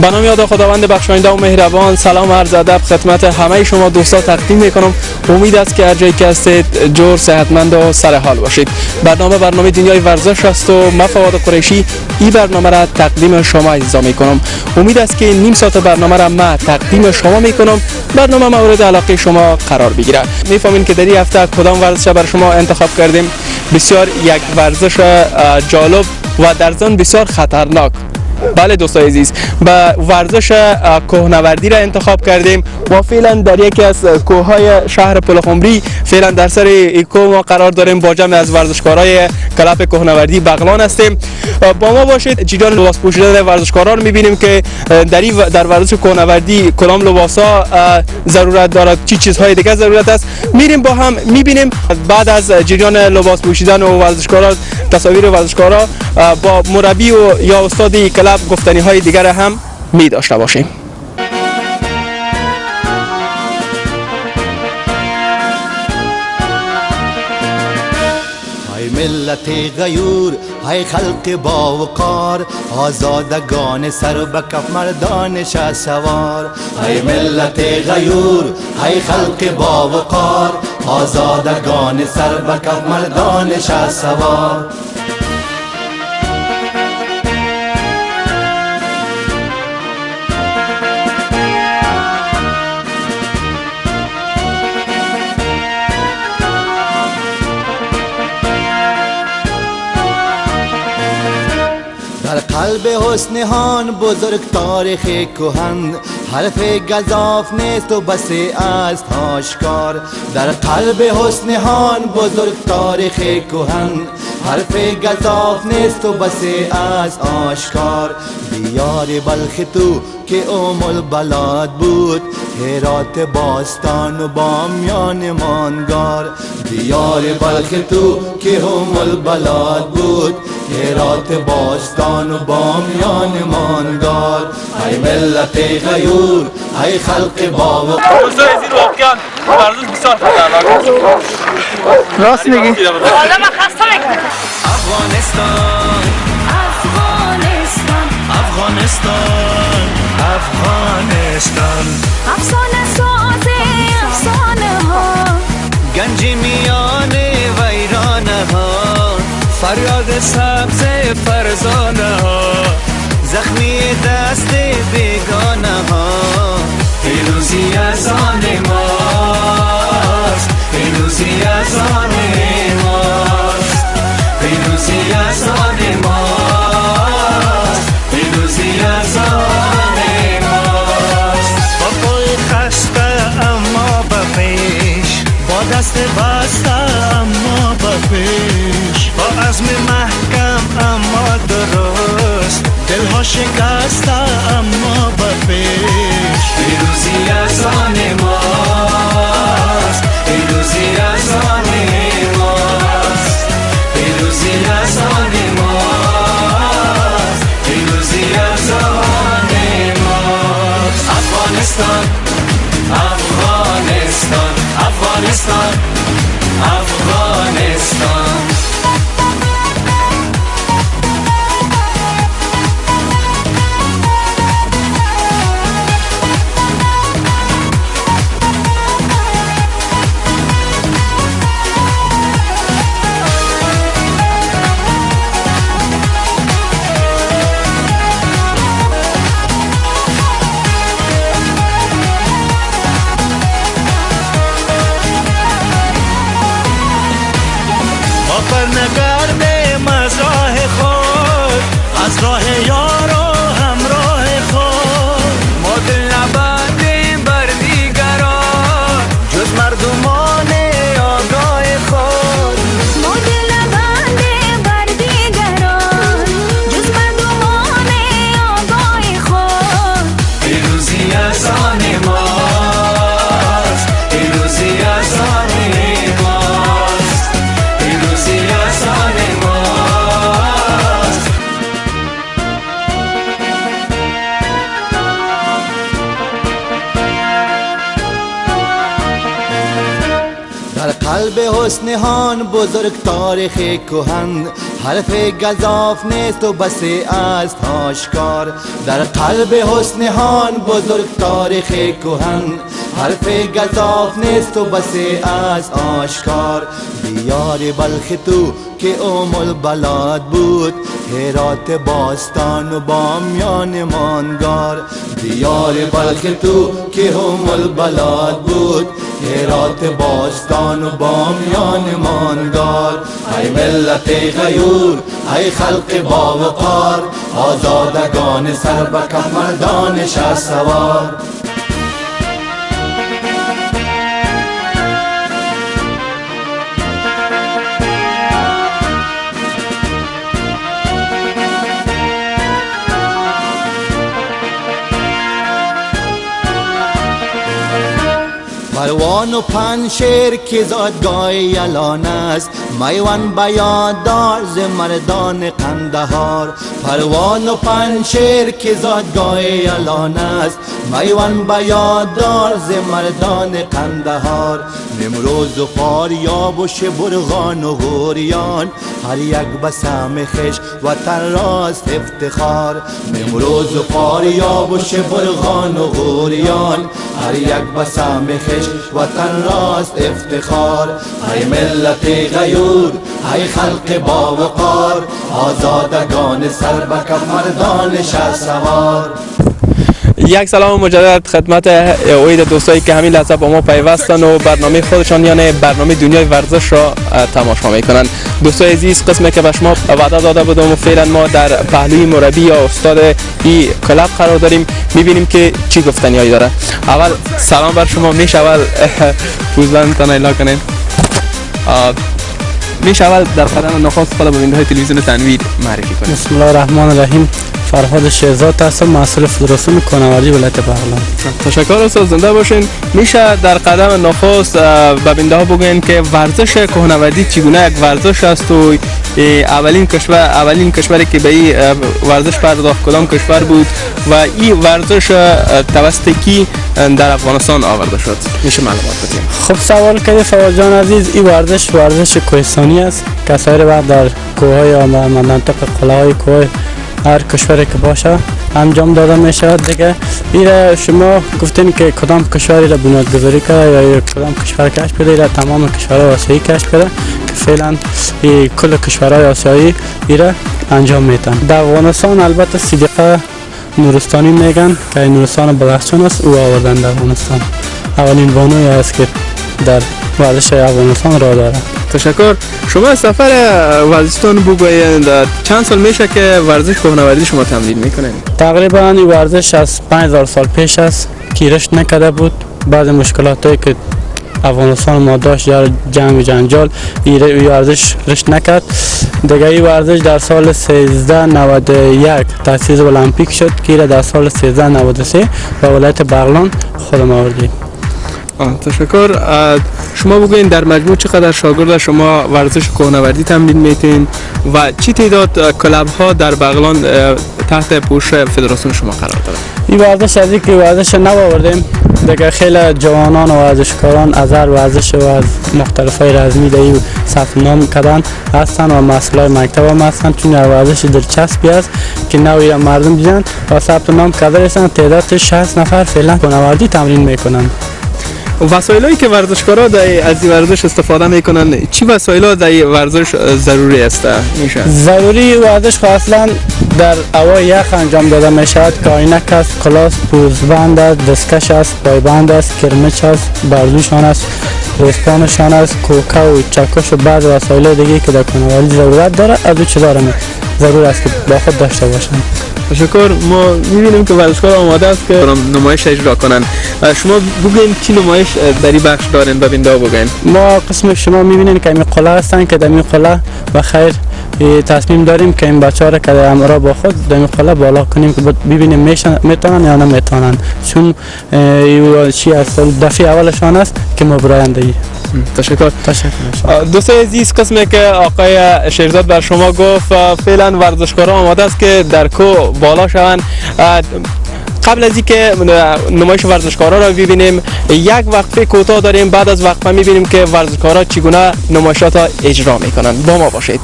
به نام یاد خداوند بخشاینده و مهربان، سلام عرض ادب خدمت همه شما دوستا تقدیم میکنم. امید است که هر جایی که هستید جور، صحتمند و سر حال باشید. برنامه دنیای ورزش است و من فواد قریشی این برنامه را تقدیم شما اجرا میکنم. امید است که نیم ساعت برنامه را من تقدیم شما میکنم. برنامه مورد علاقه شما قرار بگیره. میفهمین که در این هفته کدام ورزش برای شما انتخاب کردیم. بسیار یک ورزش جالب و در ضمن بسیار خطرناک. بله دوستای عزیز، با ورزش کوهنوردی را انتخاب کردیم و فعلا در یکی از کوههای شهر پلخمری فعلا در سر این کوه ما قرار داریم. با جمع از ورزشکارای کلاب کوهنوردی بغلان هستیم. با ما باشید. جریان لباس پوشیدن ورزشکاران میبینیم که در ورزش کوهنوردی کدام لباسا ضرورت دارد، چی چیزهای دیگه ضرورت است. میریم با هم میبینیم. بعد از جریان لباس پوشیدن و ورزشکاران، تصاویر ورزشکارا با مربی و یا استاد کلاب گفتنی های دیگر هم می داشته باشیم. های ملت غیور، های خلق باوقار، آزادگان سر به کف مردان شهسوار. های ملت غیور، های خلق باوقار، آزادگان سر به کف مردان شهسوار. در قلب حسنهان بزرگ تاریخ کهن، حرف گزاف نیست و بس است آشکار. در قلب حسنهان بزرگ تاریخ کهن، حرف گزاف نیست و بس است آشکار. دیار بلخ تو که البلاد بود، هرات باستان و بامیان ماندگار. دیار بلخ تو که البلاد بود، هرات باستان و بامیان ماندگار. ای ملت غیور، ای خلق باوقار. دوستای عزیز، واقعا ورزش بسیار خطرناک است. راست میگی؟ حالا من خسته میکنم. افغانستان، افغانستان، افغانستان، افغانستان. افسانه سازه افسانه ها، گنج میان ویرانه ها، فریاد سبز فرزانه ها، زخمی دست بیگانه ها. پیروزی از آن ماست، پیروزی از آن ماست، پیروزی از آن ماست، پیروزی از آن ماست. با پای خسته اما به پیش، با دست بسته اما به پیش، با عزم محکم اما درست، دلها شکسته اما به پیش. پیروزی از آن ماست، پیروزی از آن ماست، پیروزی از آن ماست، پیروزی از آن ماست. افغانستان، افغانستان، افغانستان، افغانستان. نگرد مزراه خود، از راه یار و همراه خود، ما دل نبندیم بر دیگران، جز مردمان آگاه خود. ما دل نبندیم بر دیگران، جز مردمان آگاه خود. پیروزی از آن ماست، پیروزی از آن ماست، پیروزی از آن ماست. در قلب حسنهان بزرگ تاریخ کهن، حرف گزاف نیست و بس است آشکار در قلب حسنهان بزرگ تاریخ کهن حرف گزاف نیست و بس است آشکار دیار بلخ تو که البلاد بود هرات باستان و بامیان ماندگار دیار بلخ تو که البلاد بود هرات باستان و بامیان ماندگار ای ملت غیور ای خلق با وقار آزادگان سر به کف مردان شهسوار پروان و پنشیر که زادگاه یلان است میوان بیادار ز مردان قندهار پروان و پنشیر که زادگاه یلان است میوان بیادار ز مردان قندهار نمروز و فاریاب و شبرغان و غوریان هر یک بسم خش وطن راست افتخار نمروز و فاریاب و شبرغان و غوریان هر یک بسم خش وطن راست افتخار ای ملت غیور ای خلق با وقار آزادگان سر به کف مردان شهسوار یک سلام مجدد خدمت اوید دوستایی که همین لحظه با ما پیوستن و برنامه خودشان یعنی برنامه دنیای ورزش را تماشا میکنن. دوستای عزیز قسمی که به شما وعده داده بودم و فعلا ما در پهلوی مربی یا استاد این کلاب قرار داریم میبینیم که چی گفتنیایی داره. اول سلام بر شما، میشه اول پوزبندتان اعلام کنین؟ میشه اول در قدم نخست خود به بیننده های تلویزیون تنویر معرفی کنید؟ بسم الله الرحمن الرحیم. فرهاد شهزاد هستم، مسئول فدراسیون کوهنوردی ولایت بغلان. تشکر استاد، زنده باشین. میشه در قدم نخست به بیننده ها بگوین که ورزش کوهنوردی چگونه یک ورزش است و اولین کشوری که به این ورزش پرداخت کدام کشور بود و این ورزش توسط کی در افغانستان آورده شد؟ میشه معلومات بدین؟ خب سوال کردی فواد جان عزیز. این ورزش کوهستانی است که سایر بعد در کوههای یا مناطق قلعه‌های کوه هر کشوری که باشه انجام داده میشه دیگه. ایره شما گفتین که کدام کشوری را بنیادگذاری کرده یا کدام کشور کشف کرده؟ ایره تمام کشورهای آسیایی کشف کرده که فعلا کل کشورهای آسیایی ایره انجام میتن. در افغانستان البته صدیقه نورستانی میگن که نورستان بدخشان است، او آوردن در افغانستان. اولین بانوی است که در ورزش افغانستان را داره. تشکر. شما سفر ورزشتون بگویید چند سال میشه که ورزش کوهنوردی شما تمرین میکنین؟ تقریبا این ورزش از 5000 سال پیش است که رشد نکرده بود. بعض مشکلاتی که افغانستان ما داشت یا جنگ و جنجال این ورزش رشد نکرد دیگه. این ورزش در سال 1391 تأسیس المپیک شد که در سال 1393 به ولایت بغلان خودم آوردیم. تشکر. شما بگوین در مجموع چقدر شاگرد شما ورزش کوهنوردی تمرین میتین و چی تعداد کلاب ها در بغلان تحت پوشش فدراسیون شما قرار داره؟ این ورزش از اینکه ورزش نو آوردیم دیگه خیلی جوانان و ورزشکاران از هر ورزش و از مختلفای رزمی در این ثبت نام کردن هستن و مسئولای مکتب هم هستن، چون ورزش دلچسبی است که نوی مردم دیدن و ثبت نام کرده هستن. تعداد 60 نفر فعلا کوهنوردی تمرین میکنن. وسایلی که ورزشکارا از این ورزش استفاده میکنن چی وسایل در این ورزش ضروری است؟ میشه ضروری ورزش اصلا در هوای یخ انجام داده میشود که عینک است، کلاس، پوزبند است، دستکش است، پایبند است، کرمچ است، بردوشان است، ریسپانشان است، کوکه و چکش و بعض وسایل دیگه که در کوهنوردی ضرورت داره از چه داره ضرور است که با خود داشته باشند. تشکر. ما میبینیم که ورزشکار آماده است که نمایش اجرا کنن. شما بگوین چی نمایش در این بخش دارین به بیننده بگوین؟ ما قسم شما میبینین که این قلعه هستن که در این قلعه بخیر تصمیم داریم که این بچه‌ها را که همراه با خود در این قلعه بالا کنیم که ببینیم میتونن یا نمیتونن، چون چی است دفعه اولشان است که ما برایندگی. تشکر. دوستای عزیز، قسمی که آقای شهرزاد بر شما گفت فعلا ورزشکارا آماده است که در کوه بالا شوند. قبل از اینکه نمایش ورزشکارا را ببینیم یک وقفه کوتاه داریم، بعد از وقفه میبینیم که ورزشکارا چگونه نمایشات را اجرا میکنن. با ما باشید.